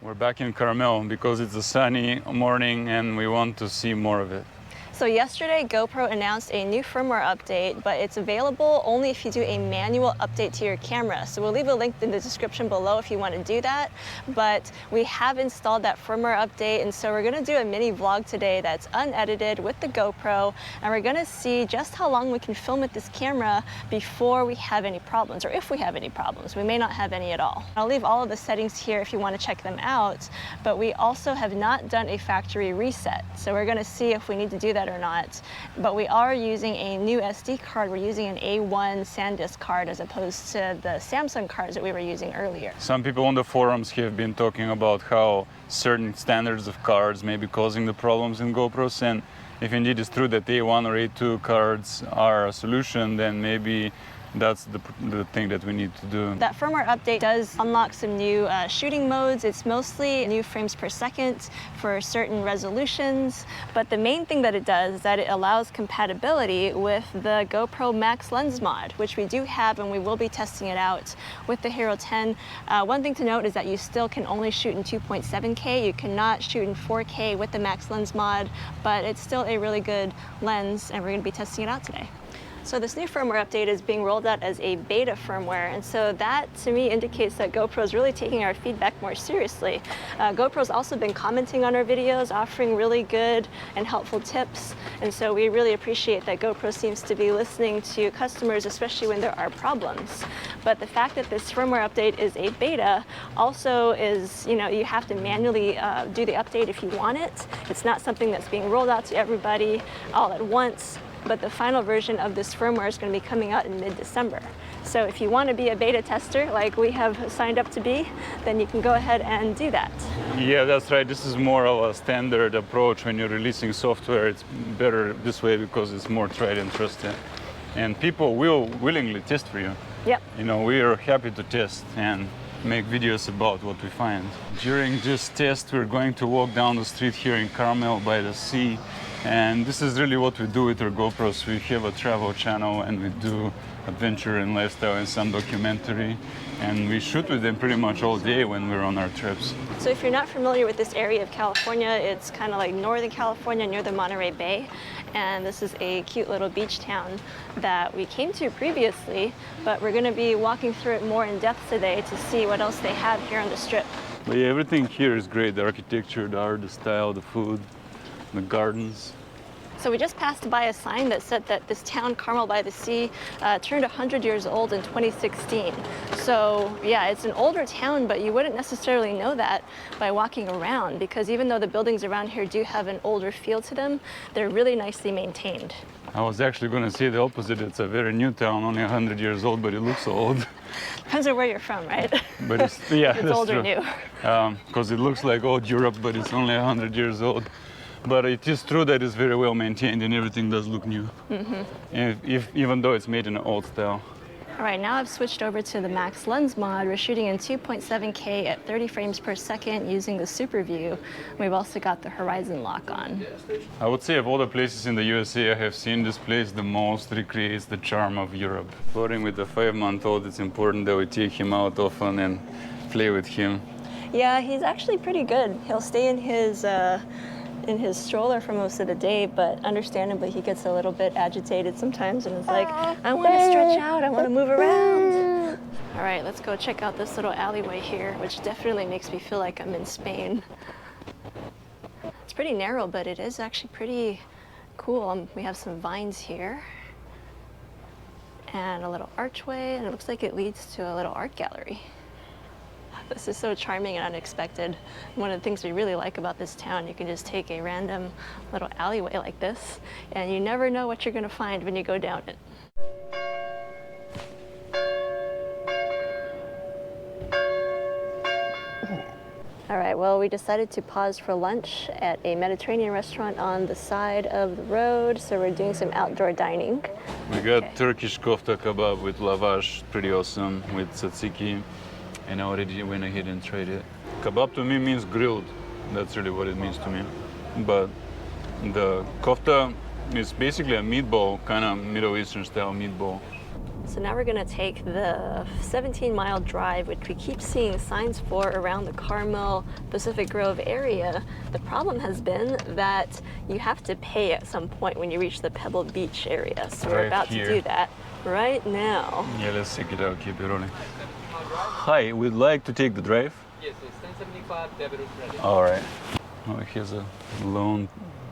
We're back in Carmel because it's a sunny morning and we want to see more of it. So yesterday, GoPro announced a new firmware update, but it's available only if you do a manual update to your camera. So we'll leave a link in the description below if you want to do that. But we have installed that firmware update, and so we're going to do a mini vlog today that's unedited with the GoPro, and we're going to see just how long we can film with this camera before we have any problems, or if we have any problems. We may not have any at all. I'll leave all of the settings here if you want to check them out, but we also have not done a factory reset. So we're going to see if we need to do that or not, but we are using a new SD card. We're using an A1 SanDisk card as opposed to the Samsung cards that we were using earlier. Some people on the forums have been talking about how certain standards of cards may be causing the problems in GoPros, and if indeed it's true that A1 or A2 cards are a solution, then maybe that's the thing that we need to do. That firmware update does unlock some new shooting modes. It's mostly new frames per second for certain resolutions, but the main thing that it does is that it allows compatibility with the GoPro Max lens mod, which we do have, and we will be testing it out with the Hero 10. One thing to note is that you still can only shoot in 2.7K. You cannot shoot in 4K with the Max lens mod, but it's still a really good lens, and we're going to be testing it out today. So this new firmware update is being rolled out as a beta firmware, and so that to me indicates that GoPro is really taking our feedback more seriously. GoPro's also been commenting on our videos, offering really good and helpful tips, and so we really appreciate that GoPro seems to be listening to customers, especially when there are problems. But the fact that this firmware update is a beta also is, you have to manually do the update if you want it. It's not something that's being rolled out to everybody all at once. But the final version of this firmware is going to be coming out in mid-December. So if you want to be a beta tester like we have signed up to be, then you can go ahead and do that. Yeah, that's right. This is more of a standard approach when you're releasing software. It's better this way because it's more tried and trusted. And people will willingly test for you. Yep. We are happy to test and make videos about what we find. During this test, we're going to walk down the street here in Carmel by the sea. And this is really what we do with our GoPros. We have a travel channel and we do adventure and lifestyle and some documentary. And we shoot with them pretty much all day when we're on our trips. So if you're not familiar with this area of California, it's kind of like Northern California near the Monterey Bay. And this is a cute little beach town that we came to previously, but we're going to be walking through it more in depth today to see what else they have here on the strip. But yeah, everything here is great. The architecture, the art, the style, the food, the gardens. So we just passed by a sign that said that this town, Carmel by the Sea, turned 100 years old in 2016. So yeah, it's an older town, but you wouldn't necessarily know that by walking around, because even though the buildings around here do have an older feel to them, they're really nicely maintained. I was actually going to say the opposite. It's a very new town, only 100 years old, but it looks old. Depends on where you're from, right? But it's, yeah, it's that's old or true. new. Because it looks like old Europe, but it's only 100 years old. But it is true that it's very well maintained and everything does look new, even though it's made in an old style. All right, now I've switched over to the Max Lens mod. We're shooting in 2.7K at 30 frames per second using the Super View. We've also got the Horizon lock on. I would say of all the places in the USA I have seen, this place the most recreates the charm of Europe. Floating with a 5-month-old, it's important that we take him out often and play with him. Yeah, he's actually pretty good. He'll stay in his stroller for most of the day, but understandably he gets a little bit agitated sometimes and is like, I want to stretch out, I want to move around. All right, let's go check out this little alleyway here, which definitely makes me feel like I'm in Spain. It's pretty narrow, but it is actually pretty cool. We have some vines here and a little archway, and it looks like it leads to a little art gallery. This is so charming and unexpected. One of the things we really like about this town, you can just take a random little alleyway like this, and you never know what you're going to find when you go down it. All right, well, we decided to pause for lunch at a Mediterranean restaurant on the side of the road, so we're doing some outdoor dining. We got Turkish kofta kebab with lavash, pretty awesome, with tzatziki. And I already went ahead and tried it. Kebab to me means grilled. That's really what it means to me. But the kofta is basically a meatball, kind of Middle Eastern style meatball. So now we're gonna take the 17-mile drive, which we keep seeing signs for around the Carmel, Pacific Grove area. The problem has been that you have to pay at some point when you reach the Pebble Beach area. So we're about to do that right now. Yeah, let's check it out, keep it rolling. Hi, we'd like to take the drive. Yes, it's 1075 debit credit. All right. Oh, here's a loan,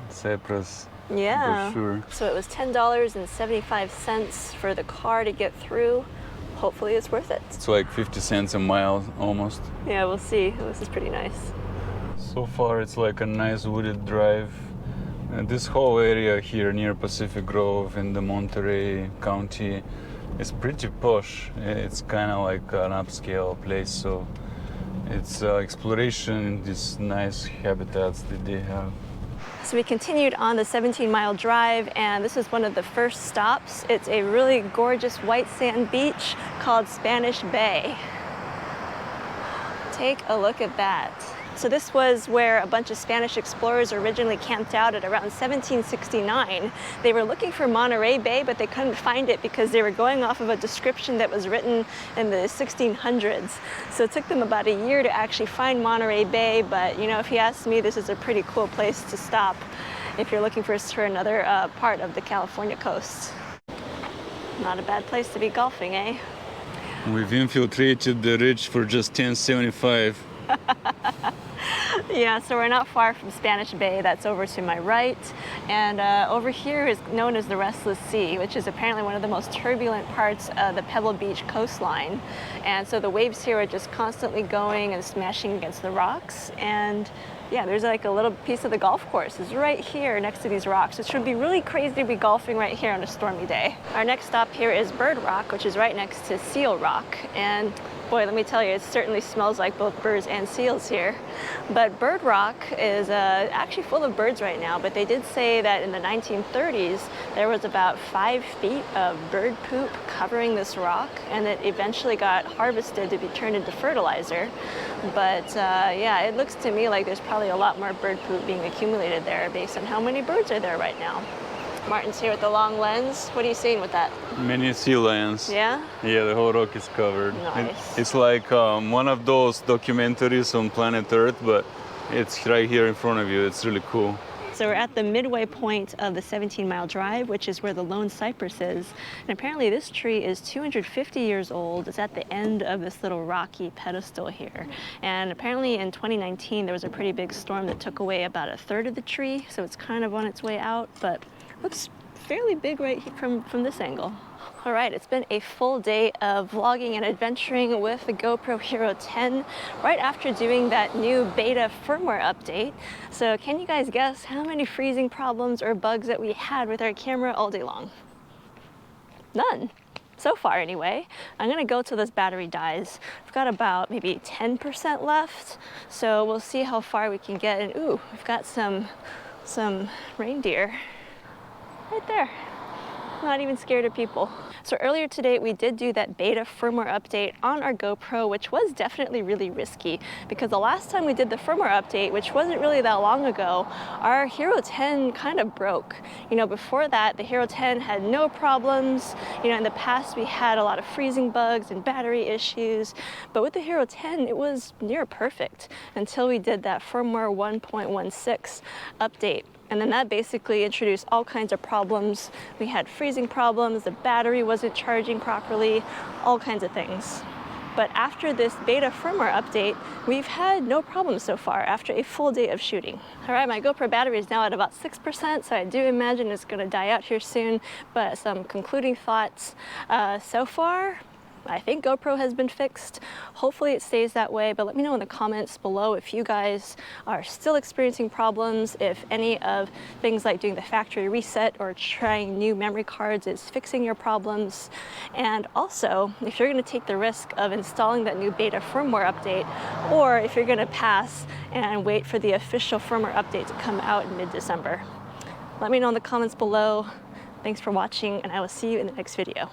Cypress. Yeah. Brochure. So it was $10.75 for the car to get through. Hopefully it's worth it. It's like 50 cents a mile almost. Yeah, we'll see. This is pretty nice. So far it's like a nice wooded drive. And this whole area here near Pacific Grove in the Monterey County is pretty posh. It's kind of like an upscale place, so it's exploration in these nice habitats that they have. So we continued on the 17-mile drive, and this is one of the first stops. It's a really gorgeous white sand beach called Spanish Bay. Take a look at that. So this was where a bunch of Spanish explorers originally camped out at around 1769. They were looking for Monterey Bay, but they couldn't find it because they were going off of a description that was written in the 1600s. So it took them about a year to actually find Monterey Bay, but you know, if you ask me, this is a pretty cool place to stop if you're looking for another part of the California coast. Not a bad place to be golfing, eh? We've infiltrated the ridge for just $10.75. Yeah, so we're not far from Spanish Bay. That's over to my right. And over here is known as the Restless Sea, which is apparently one of the most turbulent parts of the Pebble Beach coastline. And so the waves here are just constantly going and smashing against the rocks. And yeah, there's like a little piece of the golf course is right here next to these rocks. It should be really crazy to be golfing right here on a stormy day. Our next stop here is Bird Rock, which is right next to Seal Rock. And boy, let me tell you, it certainly smells like both birds and seals here. But Bird Rock is actually full of birds right now, but they did say that in the 1930s, there was about 5 feet of bird poop covering this rock, and it eventually got harvested to be turned into fertilizer. But yeah, it looks to me like there's probably a lot more bird poop being accumulated there based on how many birds are there right now. Martin's here with the long lens. What are you seeing with that? Many sea lions. Yeah? Yeah, the whole rock is covered. Nice. It's like one of those documentaries on planet Earth, but it's right here in front of you. It's really cool. So we're at the midway point of the 17-mile drive, which is where the lone cypress is. And apparently this tree is 250 years old. It's at the end of this little rocky pedestal here. And apparently in 2019, there was a pretty big storm that took away about 1/3 of the tree. So it's kind of on its way out, but looks fairly big right from this angle. All right, it's been a full day of vlogging and adventuring with the GoPro Hero 10 right after doing that new beta firmware update. So can you guys guess how many freezing problems or bugs that we had with our camera all day long? None. So far anyway. I'm gonna go till this battery dies. We've got about maybe 10% left, so we'll see how far we can get. And ooh, we've got some reindeer right there. Not even scared of people. So earlier today, we did do that beta firmware update on our GoPro, which was definitely really risky because the last time we did the firmware update, which wasn't really that long ago, our Hero 10 kind of broke. You know, before that, the Hero 10 had no problems. You know, in the past, we had a lot of freezing bugs and battery issues, but with the Hero 10, it was near perfect until we did that firmware 1.16 update. And then that basically introduced all kinds of problems. We had freezing problems, the battery wasn't charging properly, all kinds of things. But after this beta firmware update, we've had no problems so far after a full day of shooting. All right, my GoPro battery is now at about 6%, so I do imagine it's gonna die out here soon, but some concluding thoughts. So far, I think GoPro has been fixed. Hopefully it stays that way, but let me know in the comments below if you guys are still experiencing problems, if any of things like doing the factory reset or trying new memory cards is fixing your problems. And also, if you're gonna take the risk of installing that new beta firmware update, or if you're gonna pass and wait for the official firmware update to come out in mid-December. Let me know in the comments below. Thanks for watching, and I will see you in the next video.